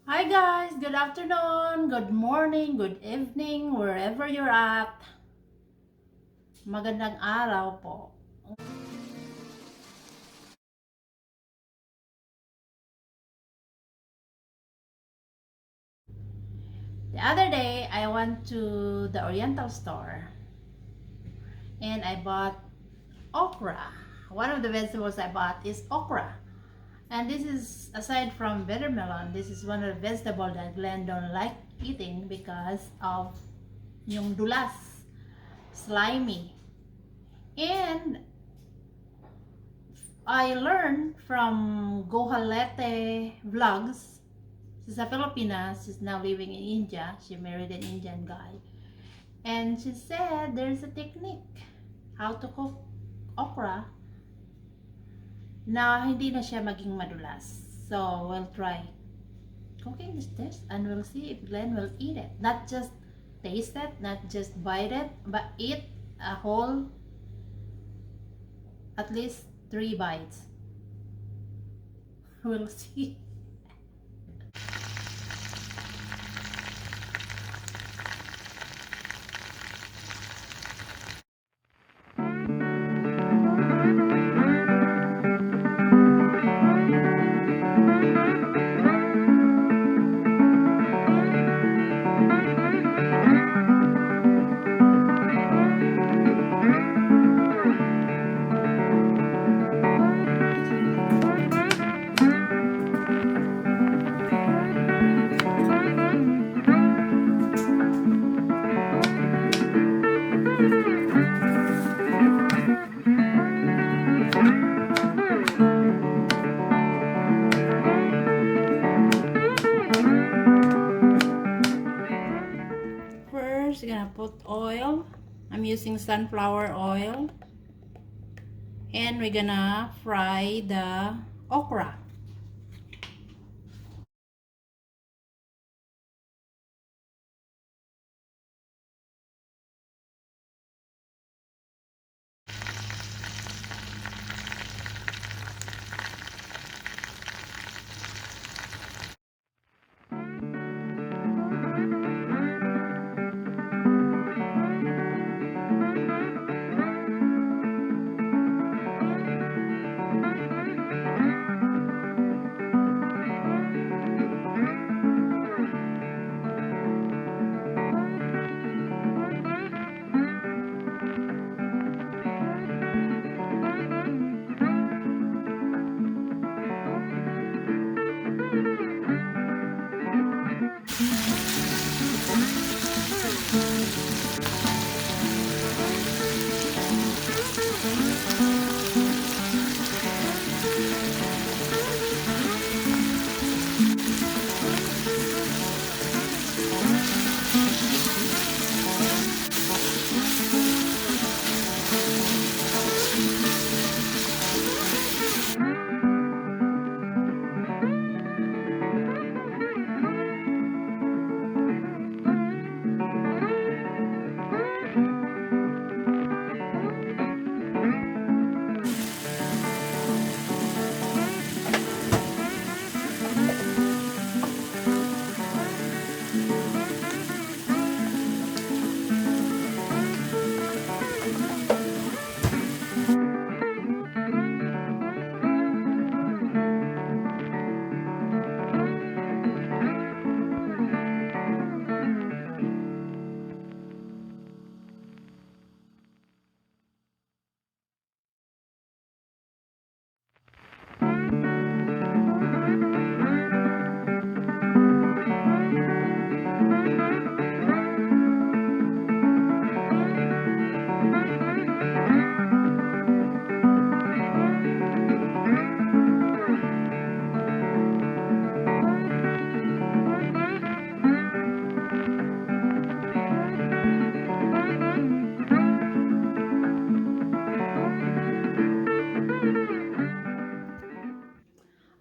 Hi guys, good afternoon, good morning, good evening, wherever you're at. Magandang araw po. The other day, I went to the Oriental store and I bought okra. One of the vegetables I bought is okra. And this is, aside from watermelon, this is one of the vegetables that Glenn don't like eating because of yung dulas, slimy. And I learned from Gohalete vlogs. She's a Filipina. She's now living in India. She married an Indian guy. And she said there's a technique how to cook okra na hindi na siya maging madulas. So, we'll try cooking this dish and we'll see if Glenn will eat it. Not just taste it, not just bite it, but eat a whole, at least 3 bites. We'll see. First, you're gonna put oil. I'm using sunflower oil. And we're gonna fry the okra.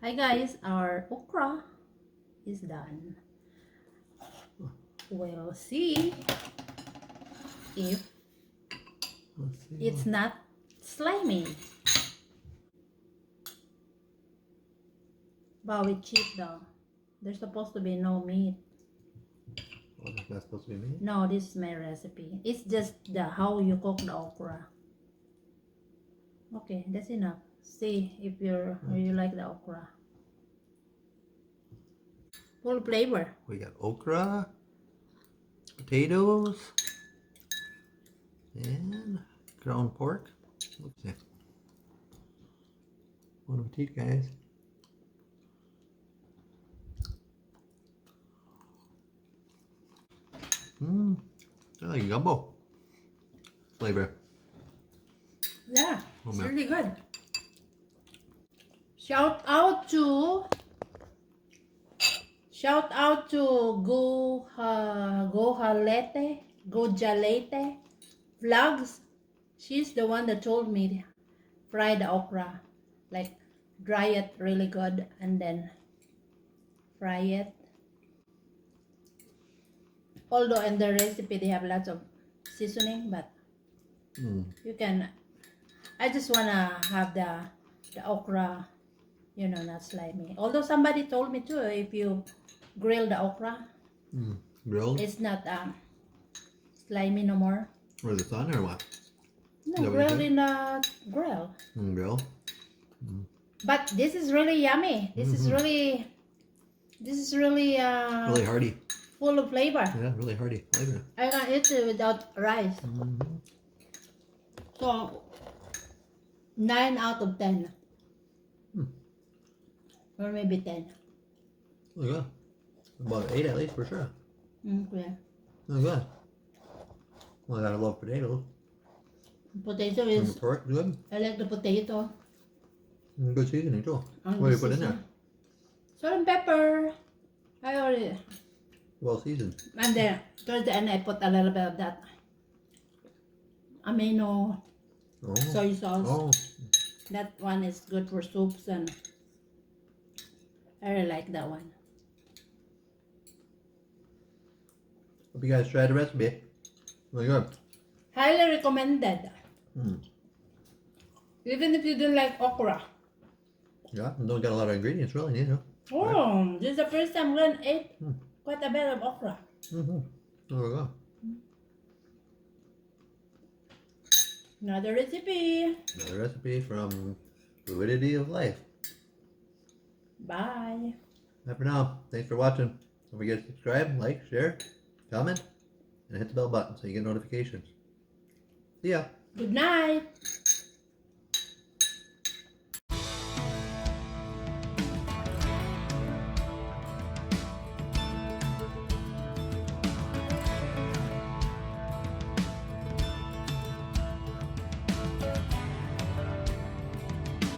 Hi guys, our okra is done. We'll see if it's not slimy. Bawi cheap daw. There's supposed to be no meat. Oh, that's not supposed to be meat? No, this is my recipe. It's just the how you cook the okra. Okay, that's enough. See if you like the okra. Full flavor. We got okra, potatoes, and ground pork. Let's see. Bon appetit, guys. I like gumbo flavor. Yeah, it's Oh, man. really good. Shout out to Gojalete Vlogs. She's the one that told me to fry the okra, like dry it really good and then fry it. Although in the recipe they have lots of seasoning, but you can. I just wanna have the okra, you know, not slimy. Although somebody told me too, if you grill the okra, Grilled? it's not slimy no more. Or the sun or what? No, grilled in a grill. Grill? But this is really yummy. This is really Really hearty. full of flavor. Yeah, really hearty flavor. I can eat it without rice. So 9 out of 10. Or maybe 10. Really good. About 8 at least for sure. Okay. Really good. Well, I gotta love potatoes. Potato And is, the pork is good. I like the potato. And good seasoning too. And What do you the put in there? season. Salt and pepper. I already. Well seasoned. And then towards the end I put a little bit of that amino soy sauce. Oh. That one is good for soups and I really like that one. Hope you guys try the recipe. Really good. Highly recommended. Even if you don't like okra. Yeah, and don't got a lot of ingredients really, you know. Oh, this is the first time I ate quite a bit of okra. There we go. Another recipe. Another recipe from Fluidity of Life. Bye. Bye for now. Thanks for watching. Don't forget to subscribe, like, share, comment, and hit the bell button so you get notifications. See ya. Good night.